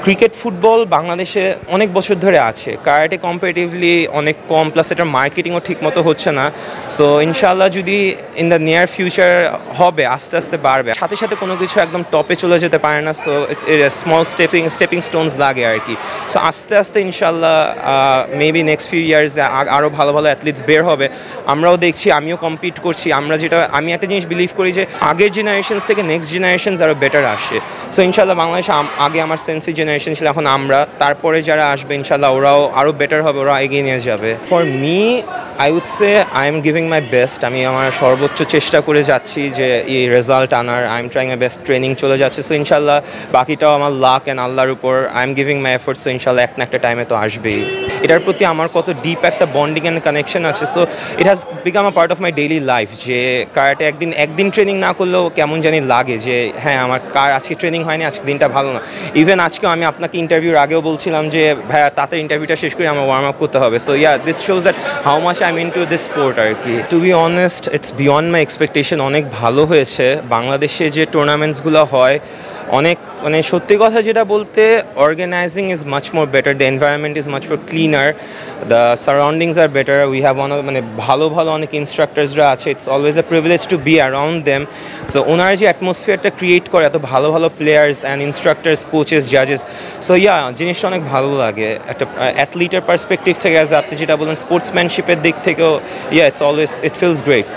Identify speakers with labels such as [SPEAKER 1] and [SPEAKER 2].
[SPEAKER 1] Cricket football বাংলাদেশে অনেক বছর ধরে আছে, কারাটে কম্পারেটিভলি অনেক কম, প্লাস এটার মার্কেটিংও ঠিকমতো হচ্ছে না। সো ইনশাল্লাহ যদি ইন দ্য নিয়ার ফিউচার হবে, আস্তে আস্তে বাড়বে। সাথে সাথে কোনো কিছু একদম টপে চলে যেতে পারে না, সো স্মল স্টেপিং স্টোনস লাগে আর কি। সো আস্তে আস্তে ইনশাল্লাহ মেবি নেক্সট ফিউ ইয়ার্স আরও ভালো ভালো অ্যাথলিটস বের হবে। আমরাও দেখছি, আমিও কম্পিট করছি। আমি একটা জিনিস বিলিভ করি যে আগের জেনারেশনস থেকে নেক্সট জেনারেশনস আরও বেটার আসে। সো ইনশাল্লাহ বাংলাদেশে আগে আমার সেন্সি জেনারেশন ছিল, এখন আমরা, তারপরে যারা আসবে ইনশাল্লাহ ওরাও আরও বেটার হবে, ওরা এগিয়ে নিয়ে যাবে। For me I would say I am giving my best. আমি আমার সর্বোচ্চ চেষ্টা করে যাচ্ছি যে এই রেজাল্ট আনার। I am trying my best, training চলে যাচ্ছে। সো ইনশাল্লাহ বাকিটাও আমার লাক অ্যান্ড আল্লাহর উপর। I am giving my effort. So ইনশাল্লাহ এক না একটা টাইমে তো আসবেই। এটার প্রতি আমার কত ডিপ একটা বন্ডিং অ্যান্ড কানেকশন আছে। So it has become a part of my daily life. যে কারাটে একদিন ট্রেনিং না করলেও কেমন জানি লাগে যে হ্যাঁ আমার আজকে ট্রেনিং হয়নি, আজকে দিনটা ভালো না। ইভেন আজকেও আমি আপনাকে ইন্টারভিউর আগেও বলছিলাম যে ভাইয়া তাতে ইন্টারভিউটা শেষ করে আমার ওয়ার্ম আপ করতে হবে। So yeah, this shows that how much I mean to this sport আর কি। To be honest, it's beyond my expectation. অনেক ভালো হয়েছে। বাংলাদেশে যে টুর্নামেন্টসগুলো হয় অনেক, মানে সত্যি কথা যেটা বলতে, organising is much more better, the environment is much more cleaner, the surroundings are better. We have মানে ভালো ভালো অনেক ইনস্ট্রাক্টার্সরা আছে। It's always a privilege to be around them. So ওনারা যে অ্যাটমসফিয়ারটা ক্রিয়েট করে, এত ভালো ভালো প্লেয়ার্স অ্যান্ড ইনস্ট্রাক্টার্স, কোচেস, জাজেস। সো ইয়া, জিনিসটা অনেক ভালো লাগে একটা অ্যাথলিটের পার্সপেক্টিভ থেকে। অ্যাজ আপনি যেটা বলেন স্পোর্টসম্যানশিপের দিক থেকেও, yeah it's always, it feels great.